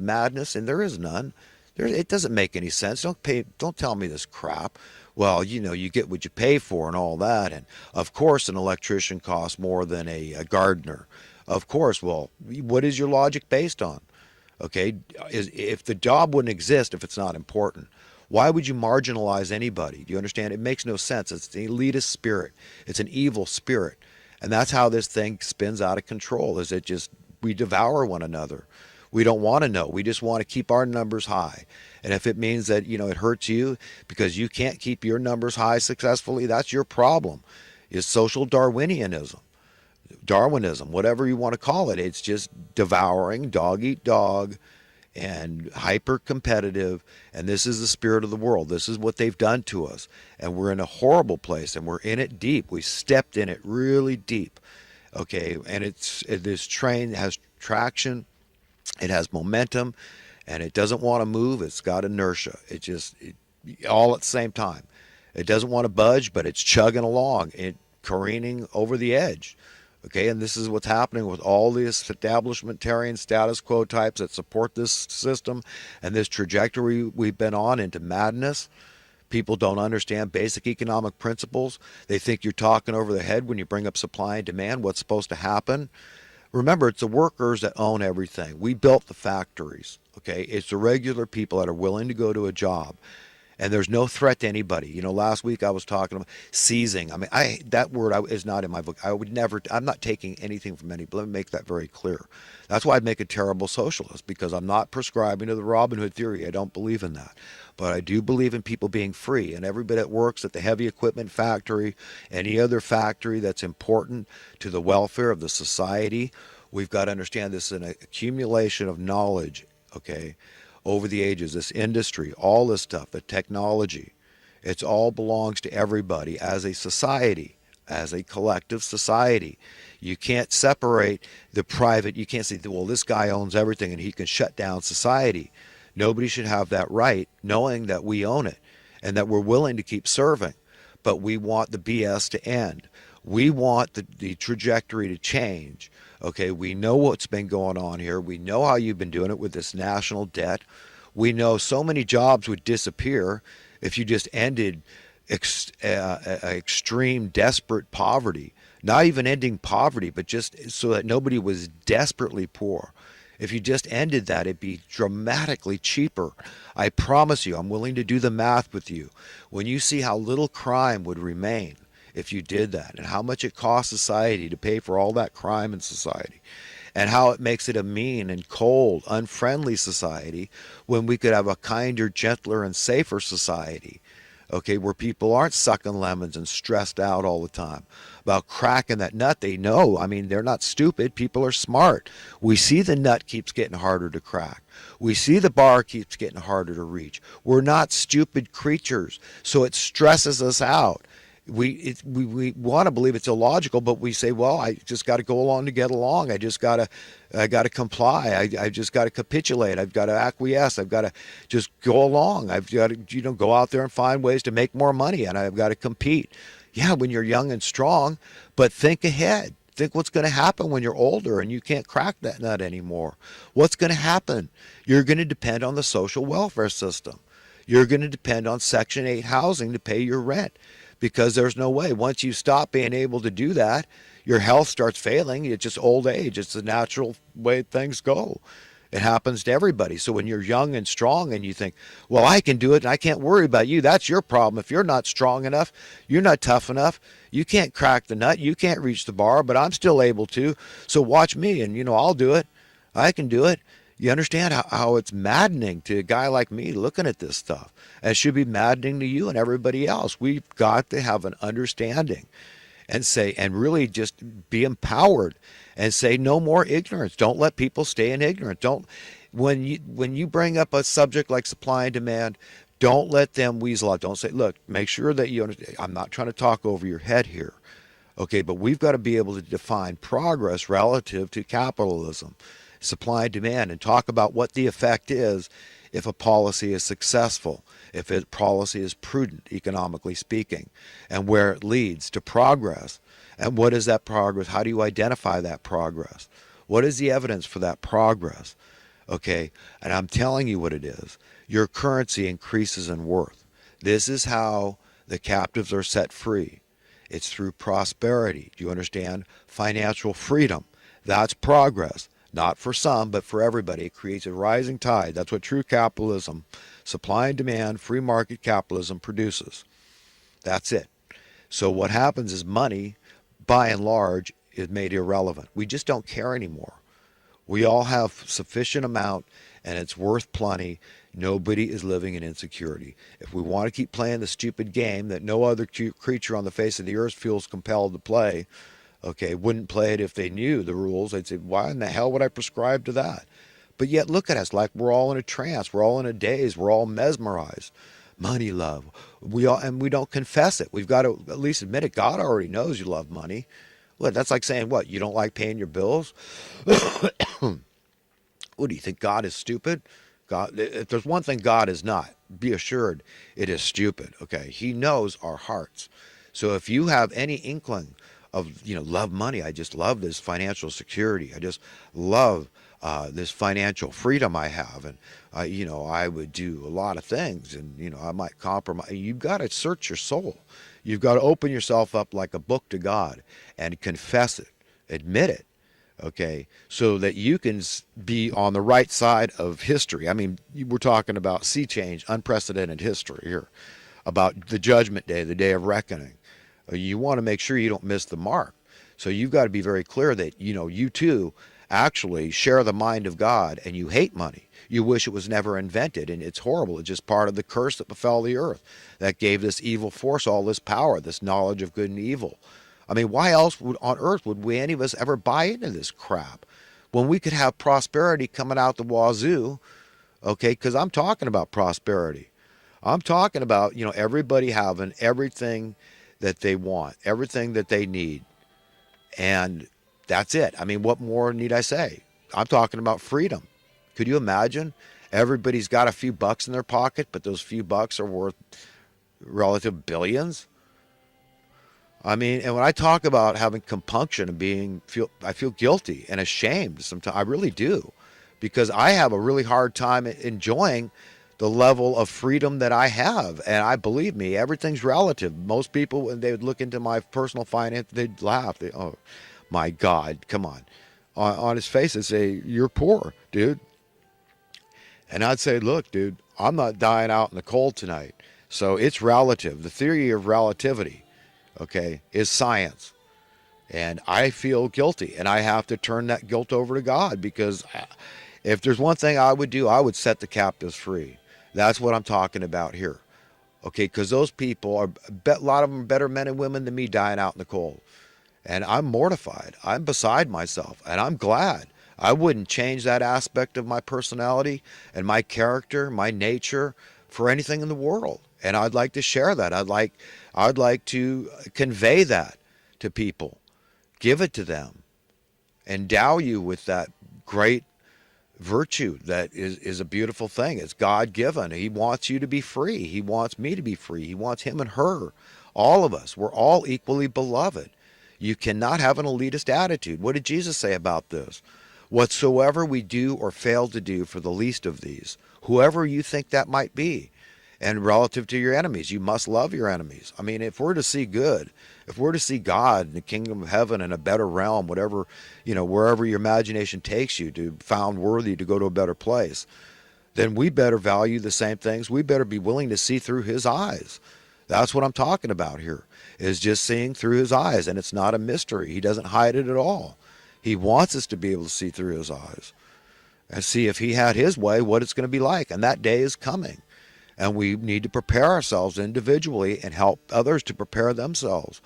madness, and there is none. It doesn't make any sense. Don't tell me this crap. Well, you get what you pay for and all that. And of course, an electrician costs more than a gardener. Of course. Well, what is your logic based on? Okay, if the job wouldn't exist if it's not important, why would you marginalize anybody? Do you understand? It makes no sense. It's an elitist spirit. It's an evil spirit. And that's how this thing spins out of control, is it just, we devour one another. We don't want to know. We just want to keep our numbers high. And if it means that, it hurts you because you can't keep your numbers high successfully, that's your problem. It's social Darwinism, whatever you want to call it. It's just devouring, dog eat dog, and hyper competitive. And this is the spirit of the world. This is what they've done to us. And we're in a horrible place, and we're in it deep. We stepped in it really deep. Okay, and this train has traction, it has momentum, and it doesn't want to move. It's got inertia. All at the same time. It doesn't want to budge, but it's chugging along, careening over the edge. Okay, and this is what's happening with all these establishmentarian status quo types that support this system and this trajectory we've been on into madness. People don't understand basic economic principles. They think you're talking over their head when you bring up supply and demand, what's supposed to happen. Remember, it's the workers that own everything. We built the factories. Okay, it's the regular people that are willing to go to a job. And there's no threat to anybody. Last week I was talking about seizing. I mean, that word is not in my book. I'm not taking anything from anybody. Let me make that very clear. That's why I'd make a terrible socialist, because I'm not prescribing to the Robin Hood theory. I don't believe in that. But I do believe in people being free, and everybody that works at the heavy equipment factory, any other factory that's important to the welfare of the society, we've got to understand this is an accumulation of knowledge, okay, over the ages, this industry, all this stuff, the technology, it all belongs to everybody as a society, as a collective society. You can't separate the private. You can't say, well, this guy owns everything and he can shut down society. Nobody should have that right, knowing that we own it and that we're willing to keep serving. But we want the BS to end. We want the trajectory to change. Okay, we know what's been going on here. We know how you've been doing it with this national debt. We know so many jobs would disappear if you just ended extreme, desperate poverty. Not even ending poverty, but just so that nobody was desperately poor. If you just ended that, it'd be dramatically cheaper. I promise you, I'm willing to do the math with you. When you see how little crime would remain if you did that, and how much it costs society to pay for all that crime in society, and how it makes it a mean and cold, unfriendly society, when we could have a kinder, gentler, and safer society, okay, where people aren't sucking lemons and stressed out all the time about cracking that nut. They know. I mean, they're not stupid. People are smart. We see the nut keeps getting harder to crack. We see the bar keeps getting harder to reach. We're not stupid creatures, so it stresses us out. We want to believe it's illogical, but we say, well, I just got to go along to get along. I got to comply. I just got to capitulate. I've got to acquiesce. I've got to just go along. I've got to go out there and find ways to make more money, and I've got to compete. Yeah, when you're young and strong, but think ahead. Think what's going to happen when you're older and you can't crack that nut anymore. What's going to happen? You're going to depend on the social welfare system. You're going to depend on Section 8 housing to pay your rent. Because there's no way. Once you stop being able to do that, your health starts failing. It's just old age. It's the natural way things go. It happens to everybody. So when you're young and strong and you think, well, I can do it and I can't worry about you, that's your problem. If you're not strong enough, you're not tough enough, you can't crack the nut, you can't reach the bar, but I'm still able to. So watch me and, I'll do it. I can do it. You understand how it's maddening to a guy like me looking at this stuff. And it should be maddening to you and everybody else. We've got to have an understanding and really just be empowered and say no more ignorance. Don't let people stay in ignorance. When you bring up a subject like supply and demand, don't let them weasel out. Don't say, look, make sure that you understand. I'm not trying to talk over your head here. Okay, but we've got to be able to define progress relative to capitalism, supply and demand, and talk about what the effect is if a policy is successful, if a policy is prudent, economically speaking, and where it leads to progress. And what is that progress? How do you identify that progress? What is the evidence for that progress? Okay, and I'm telling you what it is. Your currency increases in worth. This is how the captives are set free. It's through prosperity. Do you understand? Financial freedom. That's progress. Not for some, but for everybody. It creates a rising tide. That's what true capitalism, supply and demand, free market capitalism produces. That's it. So what happens is money, by and large, is made irrelevant. We just don't care anymore. We all have sufficient amount and it's worth plenty. Nobody is living in insecurity. If we want to keep playing the stupid game that no other creature on the face of the earth feels compelled to play, okay, wouldn't play it if they knew the rules. They'd say, why in the hell would I prescribe to that? But yet look at us like we're all in a trance. We're all in a daze. We're all mesmerized. Money love. We don't confess it. We've got to at least admit it. God already knows you love money. What, that's like saying what? You don't like paying your bills? What do you think? God is stupid? God, if there's one thing God is not, be assured it is stupid. Okay, He knows our hearts. So if you have any inkling of love money, I just love this financial security. I just love this financial freedom I have, and I would do a lot of things, and I might compromise. You've got to search your soul. You've got to open yourself up like a book to God and confess it, admit it, okay, so that you can be on the right side of history. I mean, we're talking about sea change, unprecedented history here, about the judgment day, the day of reckoning. You want to make sure you don't miss the mark. So you've got to be very clear that, you too actually share the mind of God and you hate money. You wish it was never invented, and it's horrible. It's just part of the curse that befell the earth that gave this evil force all this power, this knowledge of good and evil. I mean, why else on earth would we, any of us, ever buy into this crap when we could have prosperity coming out the wazoo? Okay, because I'm talking about prosperity. I'm talking about, everybody having everything that they want, everything that they need. And that's it. I mean, what more need I say? I'm talking about freedom. Could you imagine? Everybody's got a few bucks in their pocket, but those few bucks are worth relative billions. I mean, and when I talk about having compunction and I feel guilty and ashamed sometimes. I really do, because I have a really hard time enjoying the level of freedom that I have. And I believe me, everything's relative. Most people, when they would look into my personal finance, they'd laugh. Oh, my God, come on. On his face, they'd say, "You're poor, dude." And I'd say, "Look, dude, I'm not dying out in the cold tonight." So it's relative. The theory of relativity, okay, is science. And I feel guilty, and I have to turn that guilt over to God, because if there's one thing I would do, I would set the captives free. That's what I'm talking about here. Okay, because those people a lot of them are better men and women than me dying out in the cold. And I'm mortified. I'm beside myself, and I'm glad. I wouldn't change that aspect of my personality and my character, my nature, for anything in the world. And I'd like to share that. I'd like to convey that to people. Give it to them. Endow you with that great virtue that is a beautiful thing. It's God given. He wants you to be free. He wants me to be free. He wants him and her. All of us. We're all equally beloved. You cannot have an elitist attitude. What did Jesus say about this? Whatsoever we do or fail to do for the least of these, whoever you think that might be, and relative to your enemies, you must love your enemies. I mean, if we're to see good, if we're to see God in the kingdom of heaven in a better realm, whatever, wherever your imagination takes you to found worthy to go to a better place, then we better value the same things. We better be willing to see through his eyes. That's what I'm talking about here, is just seeing through his eyes. And it's not a mystery. He doesn't hide it at all. He wants us to be able to see through his eyes and see, if he had his way, what it's going to be like. And that day is coming. And we need to prepare ourselves individually and help others to prepare themselves.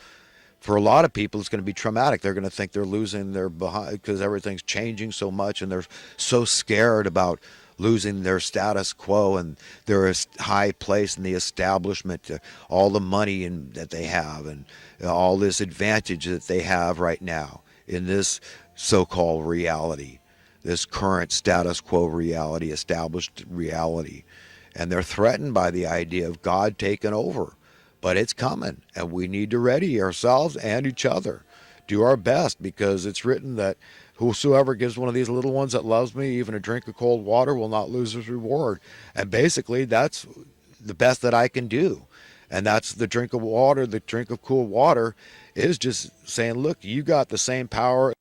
For a lot of people, it's going to be traumatic. They're going to think they're losing their behind, because everything's changing so much, and they're so scared about losing their status quo and their high place in the establishment, all the money that they have, and all this advantage that they have right now in this so-called reality, this current status quo reality, established reality. And they're threatened by the idea of God taking over. But it's coming, and we need to ready ourselves and each other. Do our best, because it's written that Whosoever gives one of these little ones that loves me even a drink of cold water will not lose his reward. And basically, that's the best that I can do. And that's the drink of water, the drink of cool water is just saying, look, you got the same power